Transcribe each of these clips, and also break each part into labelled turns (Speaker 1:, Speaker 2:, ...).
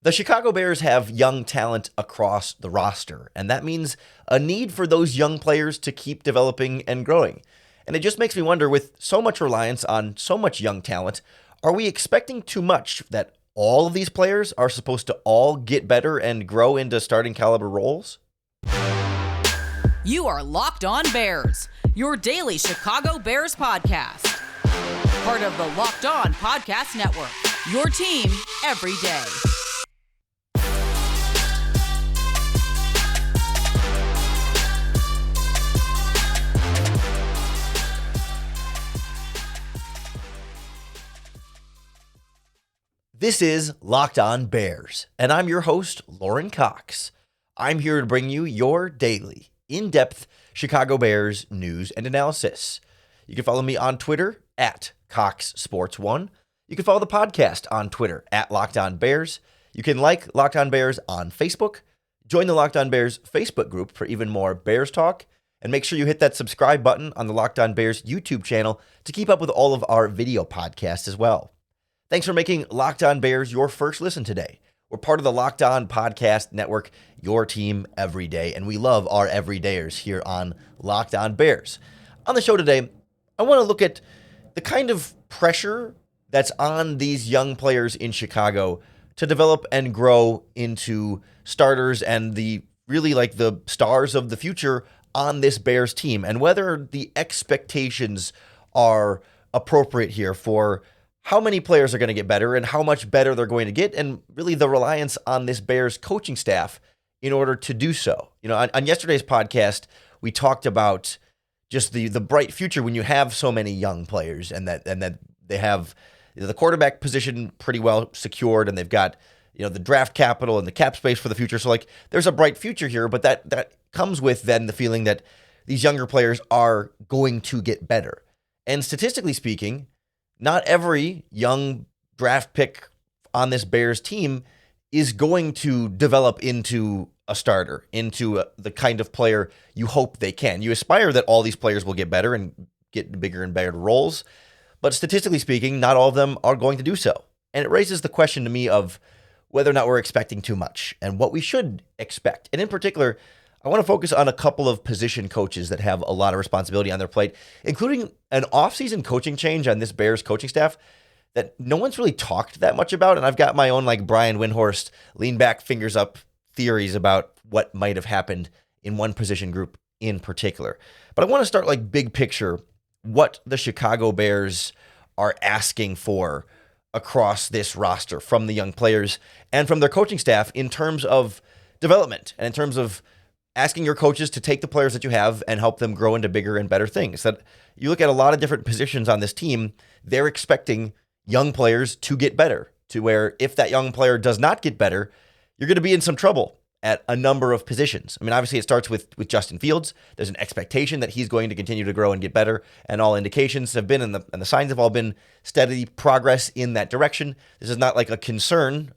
Speaker 1: The Chicago Bears have young talent across the roster, and that means a need for those young players to keep developing and growing. And it just makes me wonder, with so much reliance on so much young talent, are we expecting too much that all of these players are supposed to all get better and grow into starting caliber roles?
Speaker 2: You are Locked On Bears, your daily Chicago Bears podcast. Part of the Locked On Podcast Network, your team every day.
Speaker 1: This is Locked On Bears, and I'm your host, Lorin Cox. I'm here to bring you your daily, in-depth Chicago Bears news and analysis. You can follow me on Twitter at CoxSports1. You can follow the podcast on Twitter at Locked On Bears. You can like Locked On Bears on Facebook. Join the Locked On Bears Facebook group for even more Bears talk. And make sure you hit that subscribe button on the Locked On Bears YouTube channel to keep up with all of our video podcasts as well. Thanks for making Locked On Bears your first listen today. We're part of the Locked On Podcast Network, your team every day, and we love our everydayers here on Locked On Bears. On the show today, I want to look at the kind of pressure that's on these young players in Chicago to develop and grow into starters and the stars of the future on this Bears team, and whether the expectations are appropriate here for how many players are going to get better and how much better they're going to get, and really the reliance on this Bears coaching staff in order to do so. You know, on yesterday's podcast, we talked about just the bright future when you have so many young players, and that they have the quarterback position pretty well secured, and they've got, you know, the draft capital and the cap space for the future. So like there's a bright future here, but that comes with then the feeling that these younger players are going to get better. And statistically speaking, not every young draft pick on this Bears team is going to develop into a starter, into the kind of player you hope they can. You aspire that all these players will get better and get bigger and better roles, but statistically speaking, not all of them are going to do so. And it raises the question to me of whether or not we're expecting too much and what we should expect. And in particular, I want to focus on a couple of position coaches that have a lot of responsibility on their plate, including an offseason coaching change on this Bears coaching staff that no one's really talked that much about. And I've got my own like Brian Windhorst lean back, fingers up theories about what might have happened in one position group in particular. But I want to start like big picture, what the Chicago Bears are asking for across this roster from the young players and from their coaching staff in terms of development and in terms of asking your coaches to take the players that you have and help them grow into bigger and better things. That you look at a lot of different positions on this team, they're expecting young players to get better, to where if that young player does not get better, you're going to be in some trouble at a number of positions. I mean, obviously it starts with Justin Fields. There's an expectation that he's going to continue to grow and get better, and all indications have been, and the signs have all been steady progress in that direction. This is not like a concern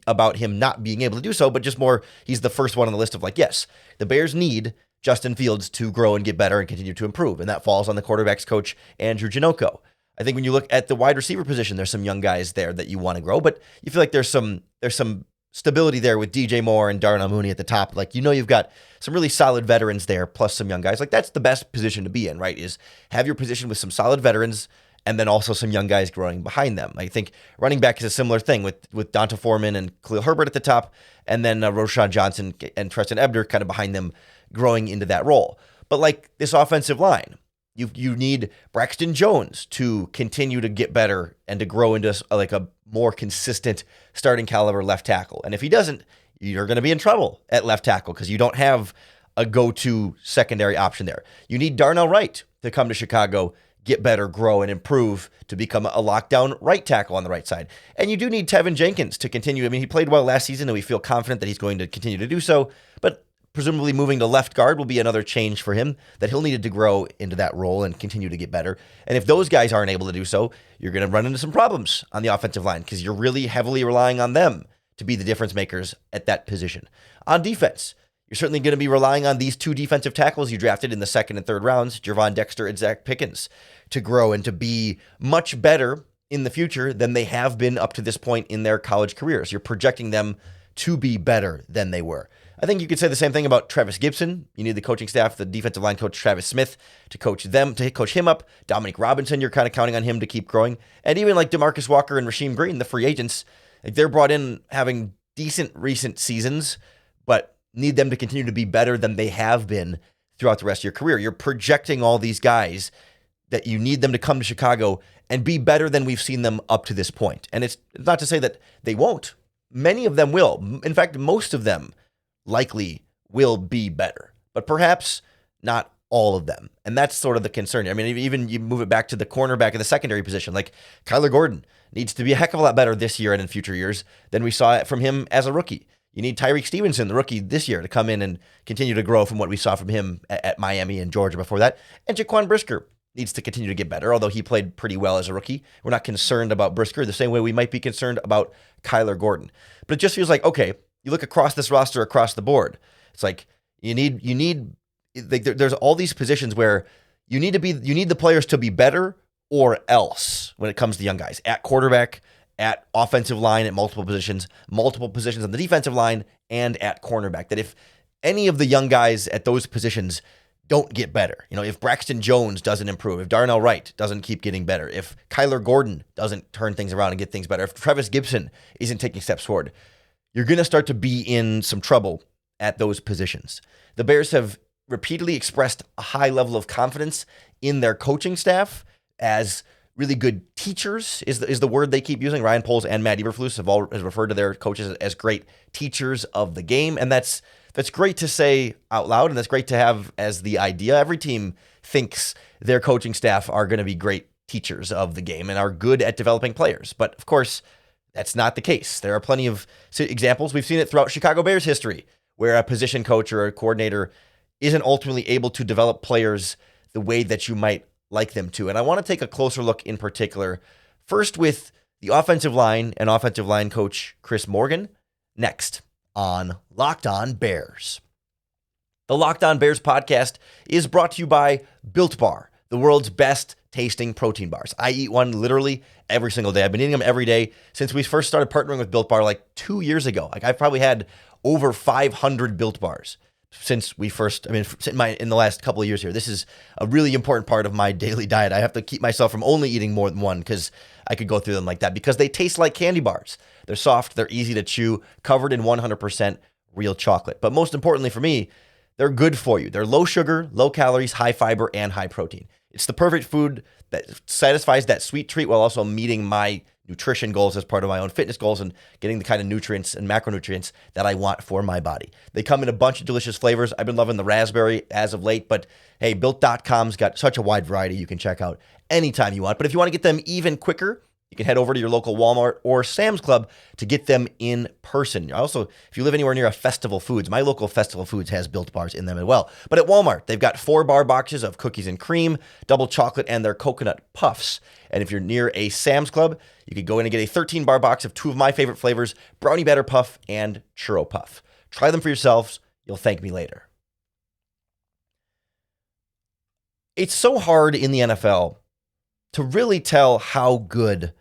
Speaker 1: about him not being able to do so, but just more, he's the first one on the list of like, yes, the Bears need Justin Fields to grow and get better and continue to improve. And that falls on the quarterback's coach, Andrew Janocko. I think when you look at the wide receiver position, there's some young guys there that you want to grow, but you feel like there's some stability there with DJ Moore and Darnell Mooney at the top. Like, you know, you've got some really solid veterans there, plus some young guys. Like, that's the best position to be in, right? Is have your position with some solid veterans and then also some young guys growing behind them. I think running back is a similar thing with Donta Foreman and Khalil Herbert at the top, and then Roschon Johnson and Treston Ebner kind of behind them growing into that role. But like this offensive line, you need Braxton Jones to continue to get better and to grow into like a more consistent starting caliber left tackle. And if he doesn't, you're going to be in trouble at left tackle because you don't have a go-to secondary option there. You need Darnell Wright to come to Chicago, get better, grow, and improve to become a lockdown right tackle on the right side. And you do need Tevin Jenkins to continue. I mean, he played well last season, and we feel confident that he's going to continue to do so. But presumably moving to left guard will be another change for him, that he'll need to grow into that role and continue to get better. And if those guys aren't able to do so, you're going to run into some problems on the offensive line because you're really heavily relying on them to be the difference makers at that position. On defense, you're certainly going to be relying on these two defensive tackles you drafted in the second and third rounds, Gervon Dexter and Zach Pickens, to grow and to be much better in the future than they have been up to this point in their college careers. You're projecting them to be better than they were. I think you could say the same thing about Travis Gibson. You need the coaching staff, the defensive line coach Travis Smith, to coach him up. Dominic Robinson, you're kind of counting on him to keep growing. And even like DeMarcus Walker and Rasheem Green, the free agents, like they're brought in having decent recent seasons, but need them to continue to be better than they have been throughout the rest of your career. You're projecting all these guys that you need them to come to Chicago and be better than we've seen them up to this point. And it's not to say that they won't. Many of them will. In fact, most of them likely will be better, but perhaps not all of them. And that's sort of the concern. I mean, even you move it back to the cornerback in the secondary position, like Kyler Gordon needs to be a heck of a lot better this year and in future years than we saw from him as a rookie. You need Tyreek Stevenson, the rookie this year, to come in and continue to grow from what we saw from him at Miami and Georgia before that. And Jaquan Brisker needs to continue to get better, although he played pretty well as a rookie. We're not concerned about Brisker the same way we might be concerned about Kyler Gordon. But it just feels like, okay, you look across this roster across the board. It's like you need like there's all these positions where you need the players to be better or else when it comes to young guys at quarterback, at offensive line, at multiple positions on the defensive line, and at cornerback. That if any of the young guys at those positions don't get better, if Braxton Jones doesn't improve, if Darnell Wright doesn't keep getting better, if Kyler Gordon doesn't turn things around and get things better, if Travis Gibson isn't taking steps forward, you're going to start to be in some trouble at those positions. The Bears have repeatedly expressed a high level of confidence in their coaching staff as really good teachers is the word they keep using. Ryan Poles and Matt Eberflus have referred to their coaches as great teachers of the game. And that's great to say out loud, and that's great to have as the idea. Every team thinks their coaching staff are going to be great teachers of the game and are good at developing players. But of course, that's not the case. There are plenty of examples. We've seen it throughout Chicago Bears history where a position coach or a coordinator isn't ultimately able to develop players the way that you might like them to. And I want to take a closer look in particular, first with the offensive line and offensive line coach Chris Morgan, next on Locked On Bears. The Locked On Bears podcast is brought to you by Bilt Bar, the world's best tasting protein bars. I eat one literally every single day. I've been eating them every day since we first started partnering with Bilt Bar like 2 years ago. Like I've probably had over 500 Bilt Bars since we first, in the last couple of years here. This is a really important part of my daily diet. I have to keep myself from only eating more than one because I could go through them like that because they taste like candy bars. They're soft, they're easy to chew, covered in 100% real chocolate. But most importantly for me, they're good for you. They're low sugar, low calories, high fiber, and high protein. It's the perfect food that satisfies that sweet treat while also meeting my nutrition goals as part of my own fitness goals and getting the kind of nutrients and macronutrients that I want for my body. They come in a bunch of delicious flavors. I've been loving the raspberry as of late, but hey, Bilt.com's got such a wide variety you can check out anytime you want. But if you want to get them even quicker, you can head over to your local Walmart or Sam's Club to get them in person. Also, if you live anywhere near a Festival Foods, my local Festival Foods has Bilt Bars in them as well. But at Walmart, they've got 4-bar boxes of cookies and cream, double chocolate, and their coconut puffs. And if you're near a Sam's Club, you could go in and get a 13-bar box of 2 of my favorite flavors, Brownie Batter Puff and Churro Puff. Try them for yourselves. You'll thank me later. It's so hard in the NFL to really tell how good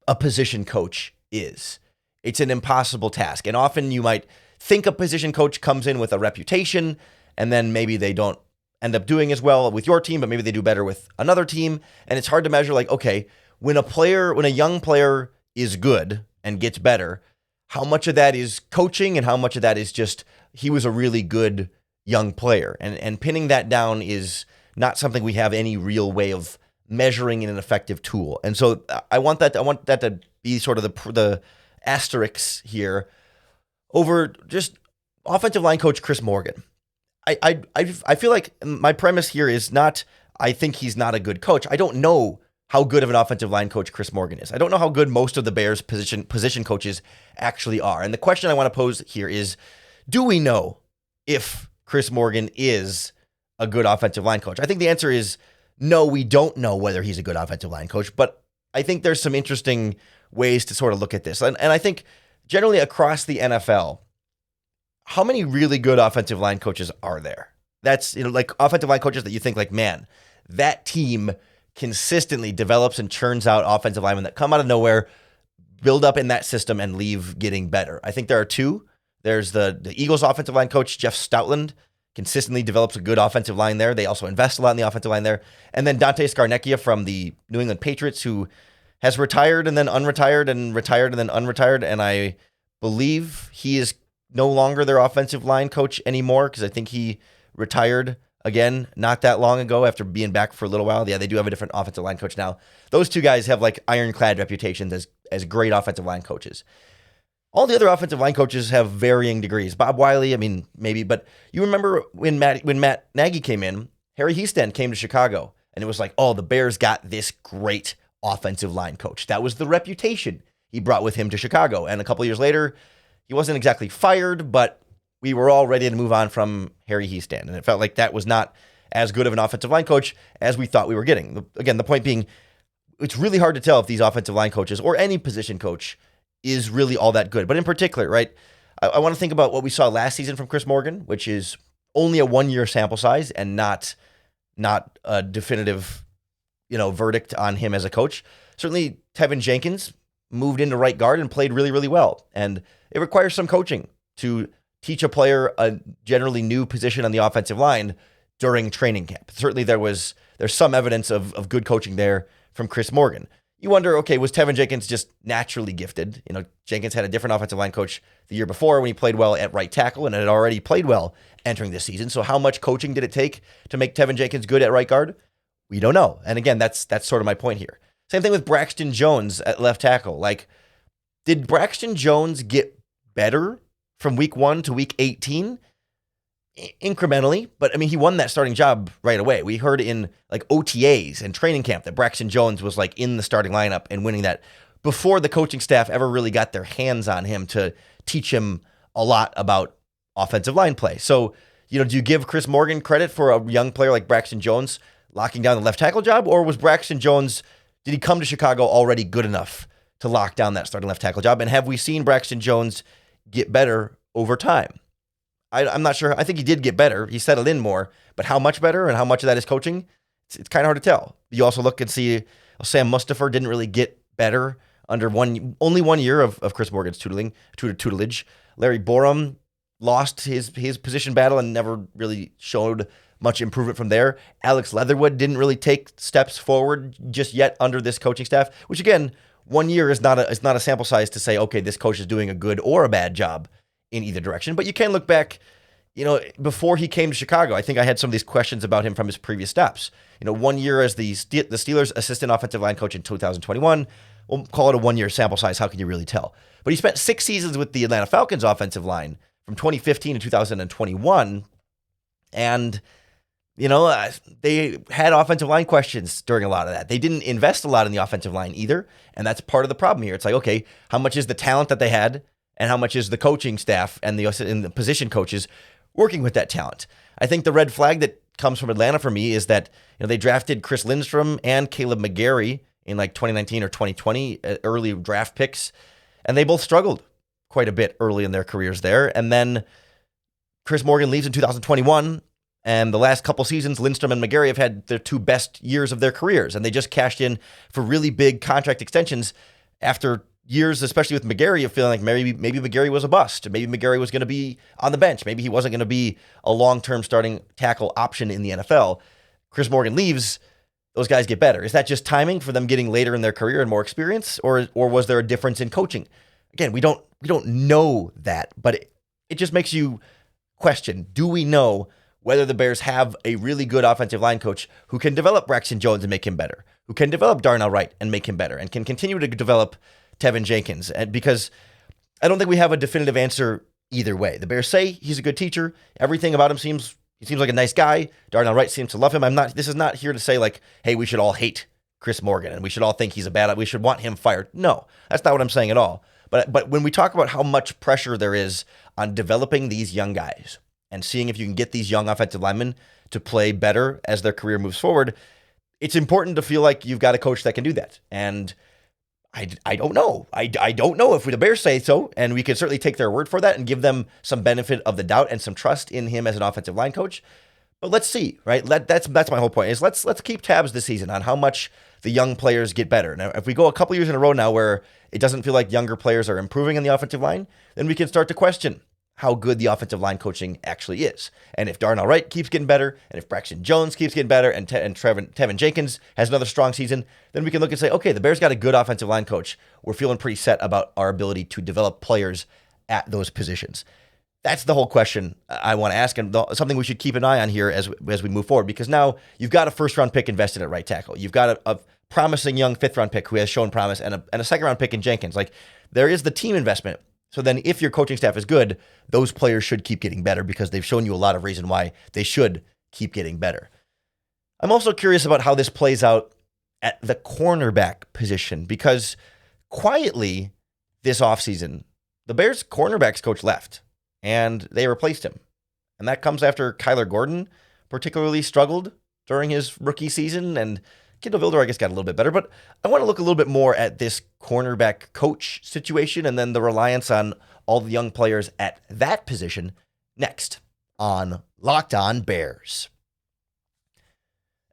Speaker 1: a position coach is. It's an impossible task. And often you might think a position coach comes in with a reputation and then maybe they don't end up doing as well with your team, but maybe they do better with another team. And it's hard to measure like, okay, when a young player is good and gets better, how much of that is coaching and how much of that is just he was a really good young player. And pinning that down is not something we have any real way of measuring in an effective tool. And so I want that to be sort of the asterisk here over just offensive line coach Chris Morgan. I feel like my premise here is not I think he's not a good coach. I don't know how good of an offensive line coach Chris Morgan is. I don't know how good most of the Bears position coaches actually are. And the question I want to pose here is, do we know if Chris Morgan is a good offensive line coach? I think the answer is no, we don't know whether he's a good offensive line coach, but I think there's some interesting ways to sort of look at this. And I think generally across the NFL, how many really good offensive line coaches are there? That's like offensive line coaches that you think like, man, that team consistently develops and churns out offensive linemen that come out of nowhere, build up in that system, and leave getting better. I think there are two. There's the Eagles offensive line coach, Jeff Stoutland, consistently develops a good offensive line there. They also invest a lot in the offensive line there. And then Dante Scarnecchia from the New England Patriots, who has retired and then unretired and retired and then unretired. And I believe he is no longer their offensive line coach anymore, because I think he retired again not that long ago after being back for a little while. Yeah, they do have a different offensive line coach now. Those two guys have like ironclad reputations as great offensive line coaches. All the other offensive line coaches have varying degrees. Bob Wiley, I mean, maybe, but you remember when Matt Nagy came in, Harry Hiestand came to Chicago, and it was like, oh, the Bears got this great offensive line coach. That was the reputation he brought with him to Chicago. And a couple years later, he wasn't exactly fired, but we were all ready to move on from Harry Hiestand. And it felt like that was not as good of an offensive line coach as we thought we were getting. Again, the point being, it's really hard to tell if these offensive line coaches or any position coach is really all that good. But in particular, right, I want to think about what we saw last season from Chris Morgan, which is only a 1-year sample size and not a definitive, verdict on him as a coach. Certainly, Tevin Jenkins moved into right guard and played really, really well. And it requires some coaching to teach a player a generally new position on the offensive line during training camp. Certainly, there's some evidence of good coaching there from Chris Morgan. You wonder, okay, was Tevin Jenkins just naturally gifted? Jenkins had a different offensive line coach the year before when he played well at right tackle and had already played well entering this season. So how much coaching did it take to make Tevin Jenkins good at right guard? We don't know. And again, that's sort of my point here. Same thing with Braxton Jones at left tackle. Like, did Braxton Jones get better from week 1 to week 18? Incrementally, but I mean, he won that starting job right away. We heard in like OTAs and training camp that Braxton Jones was like in the starting lineup and winning that before the coaching staff ever really got their hands on him to teach him a lot about offensive line play. So, do you give Chris Morgan credit for a young player like Braxton Jones locking down the left tackle job, or was Braxton Jones, did he come to Chicago already good enough to lock down that starting left tackle job? And have we seen Braxton Jones get better over time? I'm not sure. I think he did get better. He settled in more, but how much better and how much of that is coaching? It's kind of hard to tell. You also look and see Sam Mustipher didn't really get better under only 1 year of Chris Morgan's tutelage. Larry Borum lost his position battle and never really showed much improvement from there. Alex Leatherwood didn't really take steps forward just yet under this coaching staff, which again, 1 year is not a sample size to say, okay, this coach is doing a good or a bad job in either direction. But you can look back, before he came to Chicago, I think I had some of these questions about him from his previous stops. 1 year as the Steelers' assistant offensive line coach in 2021, we'll call it a 1 year sample size. How can you really tell? But he spent 6 seasons with the Atlanta Falcons offensive line from 2015 to 2021. And, they had offensive line questions during a lot of that. They didn't invest a lot in the offensive line either. And that's part of the problem here. It's like, okay, how much is the talent that they had? And how much is the coaching staff and the position coaches working with that talent? I think the red flag that comes from Atlanta for me is that they drafted Chris Lindstrom and Caleb McGarry in like 2019 or 2020 early draft picks, and they both struggled quite a bit early in their careers there. And then Chris Morgan leaves in 2021, and the last couple seasons, Lindstrom and McGarry have had their 2 best years of their careers, and they just cashed in for really big contract extensions after years, especially with McGarry, of feeling like maybe McGarry was a bust. Maybe McGarry was going to be on the bench. Maybe he wasn't going to be a long-term starting tackle option in the NFL. Chris Morgan leaves, those guys get better. Is that just timing for them getting later in their career and more experience, or was there a difference in coaching? Again, we don't know that, but it just makes you question, do we know whether the Bears have a really good offensive line coach who can develop Braxton Jones and make him better, who can develop Darnell Wright and make him better, and can continue to develop Tevin Jenkins? And because I don't think we have a definitive answer either way. The Bears say he's a good teacher. Everything about him seems like a nice guy. Darnell Wright seems to love him. This is not here to say like, hey, we should all hate Chris Morgan and we should all think he's we should want him fired. No, that's not what I'm saying at all. But when we talk about how much pressure there is on developing these young guys and seeing if you can get these young offensive linemen to play better as their career moves forward, it's important to feel like you've got a coach that can do that. And I don't know. I don't know if the Bears say so, and we can certainly take their word for that and give them some benefit of the doubt and some trust in him as an offensive line coach. But let's see, right? That's my whole point. Is let's keep tabs this season on how much the young players get better. Now, if we go a couple years in a row now where it doesn't feel like younger players are improving on the offensive line, then we can start to question how good the offensive line coaching actually is. And if Darnell Wright keeps getting better, and if Braxton Jones keeps getting better, and Tevin Jenkins has another strong season, then we can look and say, okay, the Bears got a good offensive line coach. We're feeling pretty set about our ability to develop players at those positions. That's the whole question I want to ask, and something we should keep an eye on here as we move forward, because now you've got a first-round pick invested at right tackle. You've got a promising young fifth-round pick who has shown promise, and a second-round pick in Jenkins. Like, there is the team investment. So then if your coaching staff is good, those players should keep getting better because they've shown you a lot of reason why they should keep getting better. I'm also curious about how this plays out at the cornerback position, because quietly this offseason, the Bears cornerbacks coach left and they replaced him. And that comes after Kyler Gordon particularly struggled during his rookie season, and Kindle Vildor, I guess, got a little bit better. But I want to look a little bit more at this cornerback coach situation and then the reliance on all the young players at that position next on Locked On Bears.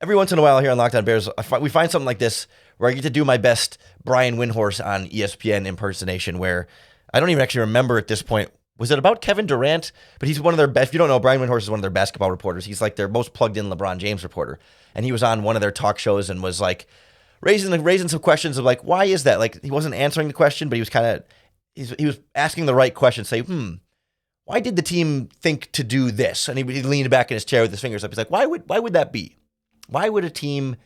Speaker 1: Every once in a while here on Locked On Bears, we find something like this where I get to do my best Brian Windhorst on ESPN impersonation, where I don't even actually remember at this point. Was it about Kevin Durant? But he's one of their best. If you don't know, Brian Windhorst is one of their basketball reporters. He's like their most plugged-in LeBron James reporter. And he was on one of their talk shows and was like raising some questions of like, why is that? Like, he wasn't answering the question, but he was kind of he was asking the right question. Say, why did the team think to do this? And he leaned back in his chair with his fingers up. He's like, why would that be? Why would a team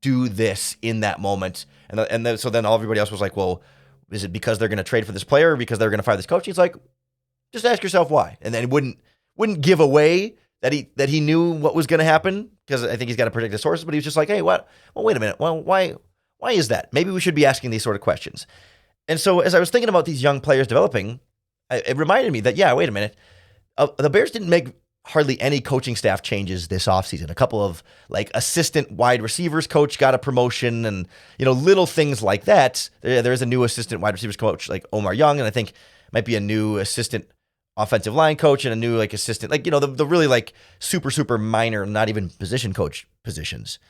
Speaker 1: do this in that moment? So then everybody else was like, well, is it because they're going to trade for this player or because they're going to fire this coach? He's like, just ask yourself why. And then it wouldn't give away that he knew what was going to happen, because I think he's got to predict the sources, but he was just like, hey, what? Well, wait a minute. Well, why is that? Maybe we should be asking these sort of questions. And so as I was thinking about these young players developing, it reminded me that, wait a minute. The Bears didn't make hardly any coaching staff changes this offseason. A couple of like assistant wide receivers coach got a promotion, and little things like that. There's a new assistant wide receivers coach like Omar Young, and I think might be a new assistant offensive line coach and a new assistant, the really super minor, not even position coach positions.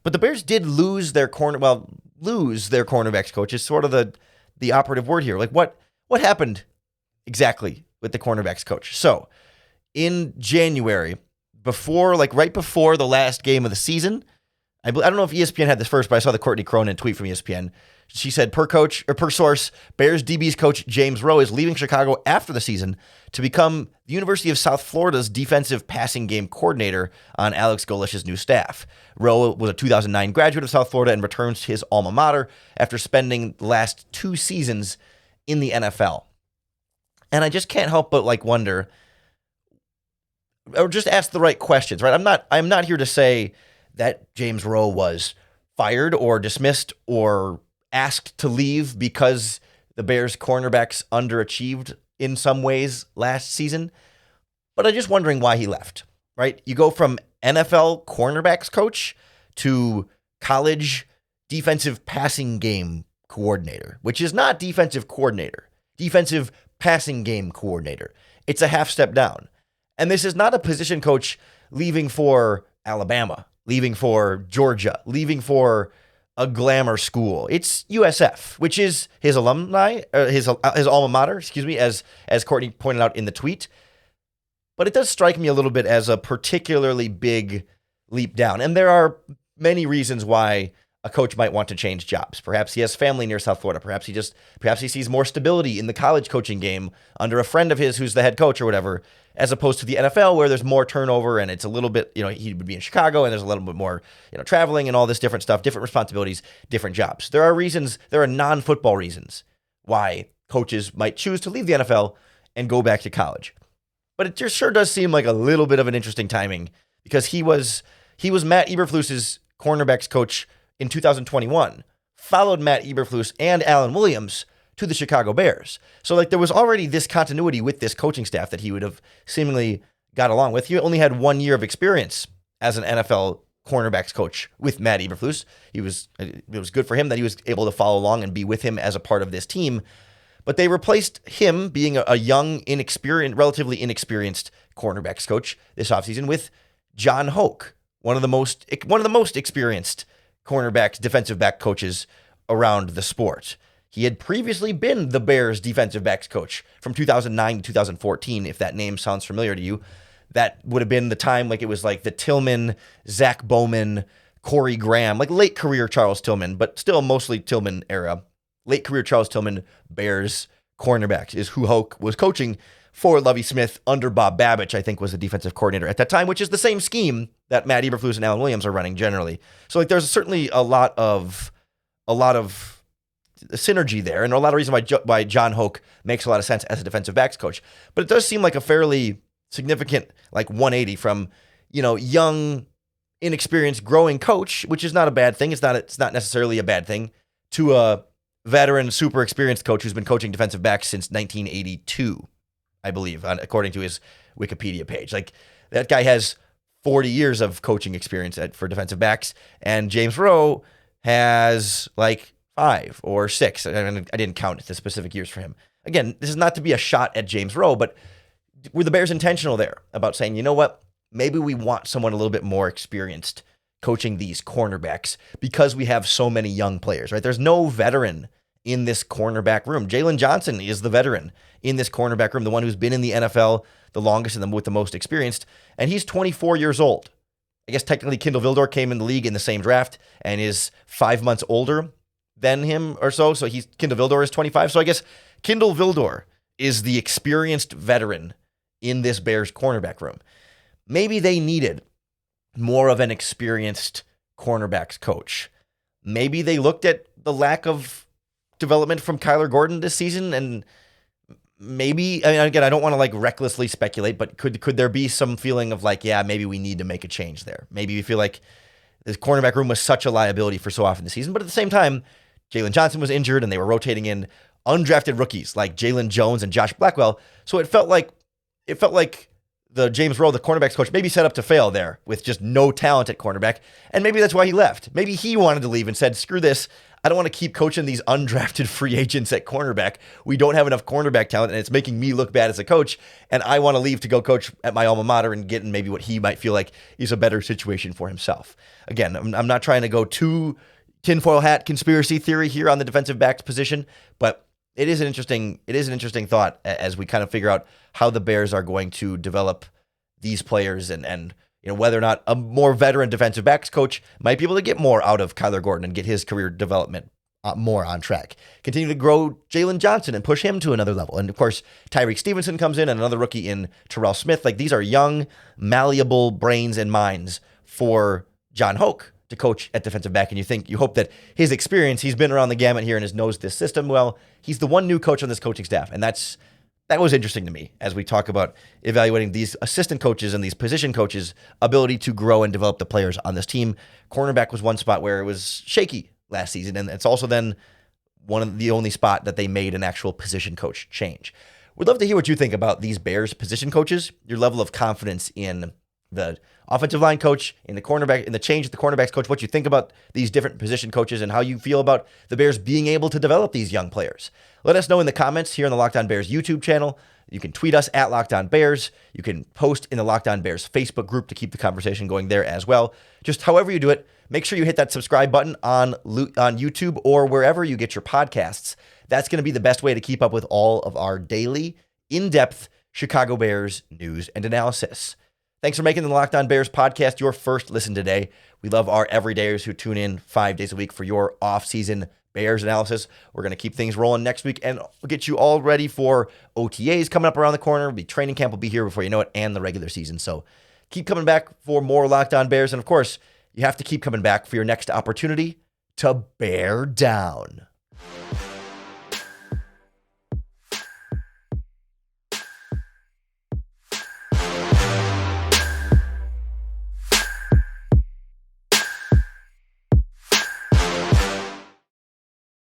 Speaker 1: But the Bears did lose their cornerbacks coach is sort of the operative word here. Like what happened exactly with the cornerbacks coach? So in January, right before the last game of the season, I don't know if ESPN had this first, but I saw the Courtney Cronin tweet from ESPN. She said, per source, Bears DB's coach James Rowe is leaving Chicago after the season to become the University of South Florida's defensive passing game coordinator on Alex Golish's new staff. Rowe was a 2009 graduate of South Florida and returns to his alma mater after spending the last 2 seasons in the NFL. And I just can't help but wonder, or just ask the right questions, right? I'm not here to say that James Rowe was fired or dismissed or asked to leave because the Bears cornerbacks underachieved in some ways last season. But I'm just wondering why he left, right? You go from NFL cornerbacks coach to college defensive passing game coordinator, which is not defensive coordinator, defensive passing game coordinator. It's a half step down. And this is not a position coach leaving for Alabama, leaving for Georgia, leaving for a glamour school. It's USF, which is his alumni, his alma mater, as Courtney pointed out in the tweet. But it does strike me a little bit as a particularly big leap down. And there are many reasons why a coach might want to change jobs. Perhaps he has family near South Florida. Perhaps he sees more stability in the college coaching game under a friend of his who's the head coach or whatever, as opposed to the NFL where there's more turnover and it's a little bit, he would be in Chicago and there's a little bit more, traveling and all this different stuff, different responsibilities, different jobs. There are non-football reasons why coaches might choose to leave the NFL and go back to college. But it just sure does seem like a little bit of an interesting timing, because he was Matt Eberflus's cornerbacks coach in 2021, followed Matt Eberflus and Alan Williams to the Chicago Bears. So there was already this continuity with this coaching staff that he would have seemingly got along with. He only had 1 year of experience as an NFL cornerbacks coach with Matt Eberflus. It was good for him that he was able to follow along and be with him as a part of this team. But they replaced him being a young, relatively inexperienced cornerbacks coach this offseason with John Hoke, one of the most experienced cornerbacks, defensive back coaches around the sport. He had previously been the Bears defensive backs coach from 2009 to 2014, if that name sounds familiar to you. That would have been the time, like it was like the Tillman, Zach Bowman, Corey Graham, like late career Charles Tillman, but still mostly Tillman era. Late career Charles Tillman, Bears cornerbacks is who Hoke was coaching for Lovie Smith under Bob Babich, I think was the defensive coordinator at that time, which is the same scheme that Matt Eberflus and Alan Williams are running generally. So like there's certainly a lot of synergy there, and a lot of reason why John Hoke makes a lot of sense as a defensive backs coach. But it does seem like a fairly significant like 180 from, young, inexperienced, growing coach, which is not a bad thing. It's not necessarily a bad thing, to a veteran, super experienced coach who's been coaching defensive backs since 1982, I believe, according to his Wikipedia page. Like that guy has 40 years of coaching experience for defensive backs, and James Rowe has like 5 or 6. I didn't count the specific years for him. Again, this is not to be a shot at James Rowe, but were the Bears intentional there about saying, you know what, maybe we want someone a little bit more experienced coaching these cornerbacks because we have so many young players, right? There's no veteran in this cornerback room. Jalen Johnson is the veteran in this cornerback room, the one who's been in the NFL the longest and with the most experienced, and he's 24 years old. I guess technically Kindle Vildor came in the league in the same draft and is 5 months older than him or so. So Kindle Vildor is 25. So I guess Kindle Vildor is the experienced veteran in this Bears cornerback room. Maybe they needed more of an experienced cornerbacks coach. Maybe they looked at the lack of development from Kyler Gordon this season, and maybe, again, I don't want to like recklessly speculate, but could there be some feeling of like, yeah, maybe we need to make a change there. Maybe you feel like the cornerback room was such a liability for so often this season, but at the same time, Jalen Johnson was injured and they were rotating in undrafted rookies like Jalen Jones and Josh Blackwell. So it felt like the James Rowe, the cornerbacks coach, maybe set up to fail there with just no talent at cornerback. And maybe that's why he left. Maybe he wanted to leave and said, screw this. I don't want to keep coaching these undrafted free agents at cornerback. We don't have enough cornerback talent, and it's making me look bad as a coach. And I want to leave to go coach at my alma mater and get in maybe what he might feel like is a better situation for himself. Again, I'm not trying to go too tinfoil hat conspiracy theory here on the defensive backs position, but it is an interesting thought as we kind of figure out how the Bears are going to develop these players and whether or not a more veteran defensive backs coach might be able to get more out of Kyler Gordon and get his career development more on track. Continue to grow Jalen Johnson and push him to another level. And of course, Tyreek Stevenson comes in and another rookie in Terrell Smith. Like these are young, malleable brains and minds for John Hoke to coach at defensive back, and you hope that his experience, he's been around the gamut here and has knows this system well. He's the one new coach on this coaching staff, and that was interesting to me as we talk about evaluating these assistant coaches and these position coaches' ability to grow and develop the players on this team. Cornerback was one spot where it was shaky last season, and it's also then one of the only spot that they made an actual position coach change. We'd love to hear what you think about these Bears position coaches, your level of confidence in the offensive line coach, in the cornerback, in the change at the cornerbacks coach, what you think about these different position coaches and how you feel about the Bears being able to develop these young players. Let us know in the comments here on the Locked On Bears YouTube channel. You can tweet us at Locked On Bears. You can post in the Locked On Bears Facebook group to keep the conversation going there as well. Just however you do it, make sure you hit that subscribe button on YouTube or wherever you get your podcasts. That's going to be the best way to keep up with all of our daily, in-depth Chicago Bears news and analysis. Thanks for making the Locked On Bears podcast your first listen today. We love our everydayers who tune in 5 days a week for your off-season Bears analysis. We're going to keep things rolling next week, and we'll get you all ready for OTAs coming up around the corner. Training camp will be here before you know it, and the regular season. So keep coming back for more Locked On Bears, and of course, you have to keep coming back for your next opportunity to bear down.